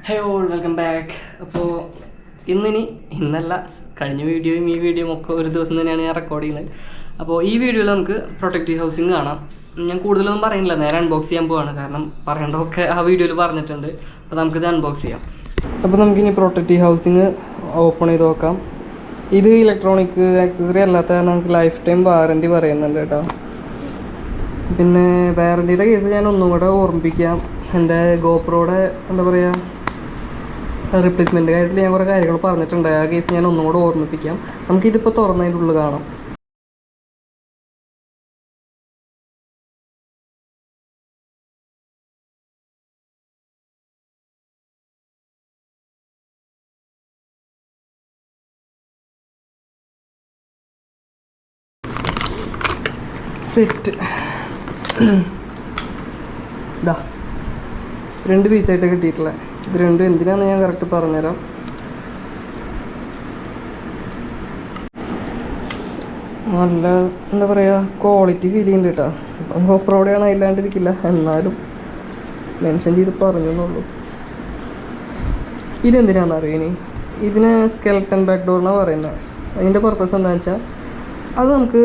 ഹേ all welcome back. അപ്പോൾ ഇന്നല്ല കഴിഞ്ഞ വീഡിയോയും ഈ വീഡിയോയും ഒക്കെ ഒരു ദിവസം തന്നെയാണ് ഞാൻ റെക്കോർഡ് ചെയ്യുന്നത്. അപ്പോൾ ഈ വീഡിയോയിൽ നമുക്ക് പ്രൊട്ടക്റ്റീവ് ഹൗസിങ് കാണാം. ഞാൻ കൂടുതലൊന്നും പറയുന്നില്ല, നേരെ അൺബോക്സ് ചെയ്യാൻ പോവാണ്. കാരണം പറയേണ്ടതൊക്കെ ആ വീഡിയോയിൽ പറഞ്ഞിട്ടുണ്ട്. അപ്പോൾ നമുക്കിത് അൺബോക്സ് ചെയ്യാം. അപ്പോൾ നമുക്കിനി പ്രൊട്ടക്റ്റീവ് ഹൗസിങ് ഓപ്പൺ ചെയ്ത് നോക്കാം. ഇത് ഇലക്ട്രോണിക് ആക്സസറി അല്ലാത്ത കാരണം നമുക്ക് ലൈഫ് ടൈം വാറൻറ്റി പറയുന്നുണ്ട് കേട്ടോ. പിന്നെ വാറൻറ്റിയുടെ കേസ് ഞാൻ ഒന്നും കൂടെ ഓർമ്മിപ്പിക്കാം. എൻ്റെ ഗോപ്രോയുടെ എന്താ പറയുക റിപ്ലേസ്മെൻറ്റ് കാര്യത്തിൽ ഞാൻ കുറേ കാര്യങ്ങൾ പറഞ്ഞിട്ടുണ്ട്. ആ കേസ് ഞാൻ ഒന്നും കൂടെ ഓർമ്മിപ്പിക്കാം. നമുക്കിതിപ്പോൾ തുറന്നതിൻ്റെ ഉള്ളിൽ കാണാം. സെറ്റ് ഇതാ 2 പീസായിട്ട് കിട്ടിയിട്ടുള്ളത്. ഇത് രണ്ടും എന്തിനാണെന്ന് ഞാൻ കറക്റ്റ് പറഞ്ഞുതരാം. നല്ല എന്താ പറയുക ക്വാളിറ്റി ഫീൽ ചെയ്യുന്നുണ്ട് കേട്ടോ. ഇപ്പം ഗോപ്രോടെയാണ് അതില്ലാണ്ടിരിക്കില്ല, എന്നാലും മെൻഷൻ ചെയ്ത് പറഞ്ഞു എന്നുള്ളൂ. ഇതെന്തിനാണെന്ന് അറിയാം. ഇനി ഇതിന് സ്കെൽട്ടൺ ബാക്ക് ഡോർ എന്നാണ് പറയുന്നത്. അതിൻ്റെ പർപ്പസ് എന്താണെന്ന് വെച്ചാൽ അത് നമുക്ക്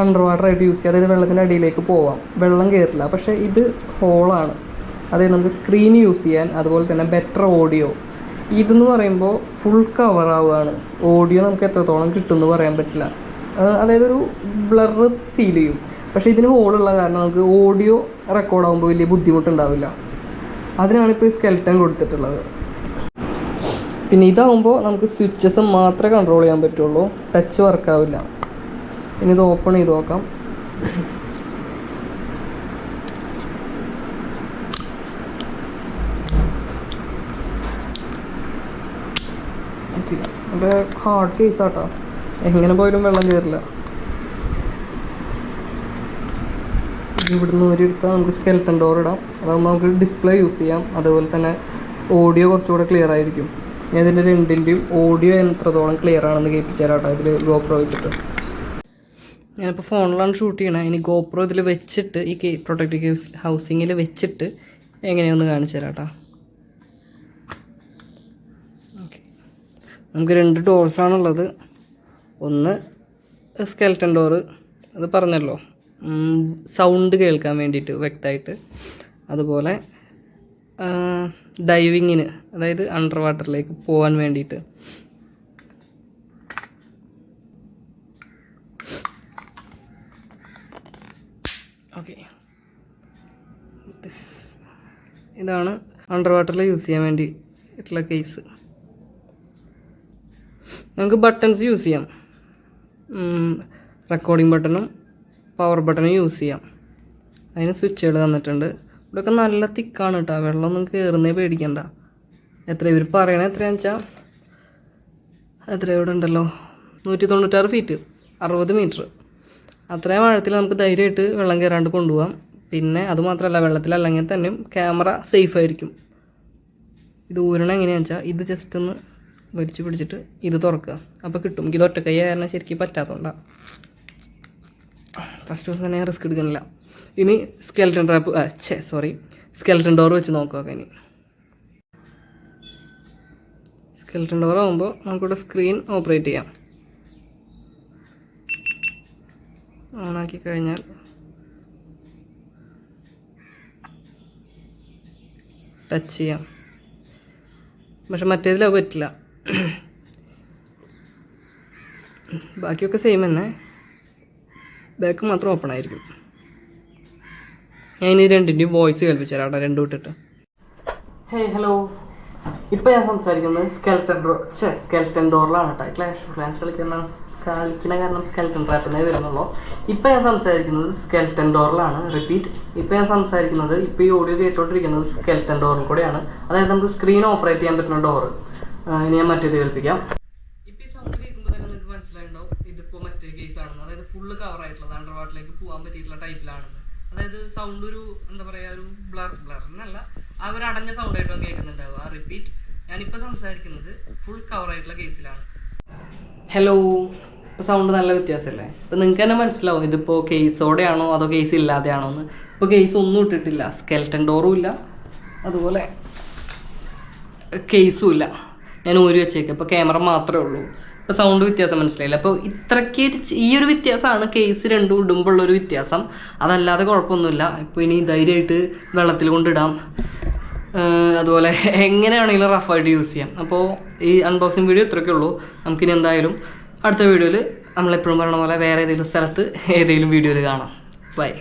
അണ്ടർ വാട്ടർ ആയിട്ട് യൂസ് ചെയ്യാം. അതായത് വെള്ളത്തിൻ്റെ അടിയിലേക്ക് പോവാം, വെള്ളം കയറില്ല. പക്ഷേ ഇത് ഹോളാണ്, അതായത് നമുക്ക് സ്ക്രീൻ യൂസ് ചെയ്യാൻ, അതുപോലെ തന്നെ ബെറ്റർ ഓഡിയോ. ഇതെന്ന് പറയുമ്പോൾ ഫുൾ കവറാവുകയാണ്. ഓഡിയോ നമുക്ക് എത്രത്തോളം കിട്ടുമെന്ന് പറയാൻ പറ്റില്ല. അതായത് ഒരു ബ്ലർ ഫീൽ ചെയ്യും. പക്ഷേ ഇതിന് ഹോളുള്ള കാരണം നമുക്ക് ഓഡിയോ റെക്കോർഡാകുമ്പോൾ വലിയ ബുദ്ധിമുട്ടുണ്ടാവില്ല. അതിനാണ് ഇപ്പോൾ ഈ സ്കെൽട്ടൺ കൊടുത്തിട്ടുള്ളത്. പിന്നെ ഇതാകുമ്പോൾ നമുക്ക് സ്വിച്ചസ് മാത്രമേ കൺട്രോൾ ചെയ്യാൻ പറ്റുള്ളൂ, ടച്ച് വർക്കാവില്ല. ഇനി ഇത് ഓപ്പൺ ചെയ്ത് നോക്കാം. നമ്മുടെ ഹാർഡ് കേസാട്ടോ, എങ്ങനെ പോയാലും വെള്ളം കയറില്ല. ഇവിടുന്ന് ഒരിടത്താൽ നമുക്ക് സ്കെൽട്ടൺ ഡോർ ഇടാം. അതാകുമ്പോൾ നമുക്ക് ഡിസ്പ്ലേ യൂസ് ചെയ്യാം. അതുപോലെ തന്നെ ഓഡിയോ കുറച്ചുകൂടെ ക്ലിയർ ആയിരിക്കും. ഞാൻ ഇതിൻ്റെ രണ്ടിൻ്റെയും ഓഡിയോ എത്രത്തോളം ക്ലിയർ ആണെന്ന് കേൾപ്പിച്ചു തരാം കേട്ടോ, ഇതിൽ ഗോപ്രോ വെച്ചിട്ട്. ഞാനിപ്പോൾ ഫോണിലാണ് ഷൂട്ട് ചെയ്യണത്. ഇനി ഗോപ്രോ ഇതിൽ വെച്ചിട്ട് ഈ പ്രൊട്ടക്റ്റീവ് ഹൗസിങ്ങിൽ വെച്ചിട്ട് എങ്ങനെയൊന്ന് കാണിച്ചു തരാം കേട്ടോ. ഓക്കെ, നമുക്ക് 2 ഡോർസാണുള്ളത്. ഒന്ന് സ്കെൽട്ടൺ ഡോറ്, അത് പറഞ്ഞല്ലോ സൗണ്ട് കേൾക്കാൻ വേണ്ടിയിട്ട് വ്യക്തമായിട്ട്. അതുപോലെ ഡൈവിങ്ങിന്, അതായത് അണ്ടർ വാട്ടറിലേക്ക് പോകാൻ വേണ്ടിയിട്ട്. ഓക്കെ, ഇതാണ് അണ്ടർ വാട്ടറിൽ യൂസ് ചെയ്യാൻ വേണ്ടിയിട്ടുള്ള കേസ്. നമുക്ക് ബട്ടൺസ് യൂസ് ചെയ്യാം. റെക്കോർഡിംഗ് ബട്ടണും പവർ ബട്ടണും യൂസ് ചെയ്യാം. അതിന് സ്വിച്ചുകൾ തന്നിട്ടുണ്ട്. ഇവിടെയൊക്കെ നല്ല തിക്കാണ് കേട്ടോ, വെള്ളമൊന്നും കയറുന്നേ പേടിക്കണ്ട. ഇവർ പറയണത് എത്രയാണെന്ന് വെച്ചാൽ എത്ര ഇവിടെ ഉണ്ടല്ലോ 196 ഫീറ്റ് 60 മീറ്റർ. അത്രയും ആഴത്തിൽ നമുക്ക് ധൈര്യമായിട്ട് വെള്ളം കയറാണ്ട് കൊണ്ടുപോകാം. പിന്നെ അതുമാത്രമല്ല, വെള്ളത്തിലല്ലെങ്കിൽ തന്നെയും ക്യാമറ സേഫ് ആയിരിക്കും. ഇത് ഊരണം എങ്ങനെയാണെന്ന് വെച്ചാൽ ഇത് ജസ്റ്റ് ഒന്ന് വലിച്ചു പിടിച്ചിട്ട് ഇത് തുറക്കുക, അപ്പോൾ കിട്ടും. ഇത് ഒറ്റക്കൈ കാരണം ശരിക്കും പറ്റാത്തതുകൊണ്ടാണ്. ഫസ്റ്റ് ദിവസം തന്നെ റിസ്ക് എടുക്കുന്നില്ല. ഇനി സ്കെൽട്ടൺ സ്കെൽട്ടൺ ഡോർ വെച്ച് നോക്കുക. ഇനി സ്കെൽട്ടൺ ഡോർ ആകുമ്പോൾ നമുക്കിവിടെ സ്ക്രീൻ ഓപ്പറേറ്റ് ചെയ്യാം. ഓണാക്കി കഴിഞ്ഞാൽ ടച്ച് ചെയ്യാം. പക്ഷെ മറ്റേതിൽ അത് പറ്റില്ല. ബാക്കിയൊക്കെ സെയിം തന്നെ, ബാക്ക് മാത്രം ഓപ്പൺ ആയിരിക്കും. ഞാൻ ഇനി രണ്ടിൻ്റെയും വോയിസ് കേൾപ്പിച്ചു തരാം കേട്ടോ, രണ്ടും ഇട്ടിട്ട്. ഹലോ, ഇപ്പോൾ ഞാൻ സംസാരിക്കുന്നത് സ്കെൽട്ടൺ ഡോറിലാണ് കേട്ടോ. ക്ലാഷ് കളിക്കണ കാരണം സ്കെൽട്ടൺ ട്രാപ്പിനെ വരുന്നുള്ളൂ. ഇപ്പം ഞാൻ സംസാരിക്കുന്നത് സ്കെൽട്ടൺ ഡോറിലാണ്. റിപ്പീറ്റ്, ഇപ്പം ഞാൻ സംസാരിക്കുന്നത്, ഇപ്പോൾ ഈ ഓഡിയോ കേട്ടോണ്ടിരിക്കുന്നത് സ്കെൽട്ടൺ ഡോറിൽ കൂടെയാണ്. അതായത് നമുക്ക് സ്ക്രീൻ ഓപ്പറേറ്റ് ചെയ്യാൻ പറ്റുന്ന ഡോറ്. ഇനി ഞാൻ മറ്റേത് കേൾപ്പിക്കാം. ഇപ്പോൾ ഈ സൗണ്ട് കേൾക്കുമ്പോൾ തന്നെ നിങ്ങൾക്ക് മനസ്സിലായിട്ടുണ്ടാവും ഇതിപ്പോൾ മറ്റേ കേസാണെന്ന്. അതായത് ഫുള്ള് കവർ ആയിട്ടുള്ളത്, അണ്ടർ വാട്ടറിലേക്ക് പോകാൻ പറ്റിയിട്ടുള്ള ടൈപ്പിലാണെന്ന്. അതായത് സൗണ്ട് ഒരു എന്താ പറയുക, ഒരു ബ്ലറിനല്ല, ആ ഒരു അടഞ്ഞ സൗണ്ടായിട്ടാണ് കേൾക്കുന്നുണ്ടാവുക. റിപ്പീറ്റ്, ഞാനിപ്പോൾ സംസാരിക്കുന്നത് ഫുൾ കവർ ആയിട്ടുള്ള കേസിലാണ്. ഹലോ, ഇപ്പോൾ സൗണ്ട് നല്ല വ്യത്യാസമല്ലേ? ഇപ്പോൾ നിങ്ങൾക്ക് തന്നെ മനസ്സിലാവും ഇതിപ്പോൾ കേസോടെ ആണോ അതോ കേസ് ഇല്ലാതെയാണോ എന്ന്. ഇപ്പോൾ കേസ് ഒന്നും ഇട്ടിട്ടില്ല, സ്കെൽട്ടൺ ഡോറും ഇല്ല, അതുപോലെ കേസും ഇല്ല, ഞാൻ ഊരി വെച്ചേക്കാം. ഇപ്പോൾ ക്യാമറ മാത്രമേ ഉള്ളൂ. ഇപ്പോൾ സൗണ്ട് വ്യത്യാസം മനസ്സിലായില്ല. അപ്പോൾ ഇത്രയ്ക്ക് ഈ ഒരു വ്യത്യാസമാണ് കേസ് രണ്ടും ഇടുമ്പോൾ ഉള്ളൊരു വ്യത്യാസം. അതല്ലാതെ കുഴപ്പമൊന്നുമില്ല. ഇപ്പോൾ ഇനി ധൈര്യമായിട്ട് വെള്ളത്തിൽ കൊണ്ടിടാം, അതുപോലെ എങ്ങനെയാണെങ്കിലും റഫായിട്ട് യൂസ് ചെയ്യാം. അപ്പോൾ ഈ അൺബോക്സിങ് വീഡിയോ ഇത്രയൊക്കെ ഉള്ളൂ. നമുക്കിനി എന്തായാലും അടുത്ത വീഡിയോയിൽ നമ്മളെപ്പോഴും പറയണ പോലെ വേറെ ഏതെങ്കിലും സ്ഥലത്ത് ഏതെങ്കിലും വീഡിയോയിൽ കാണാം. ബൈ.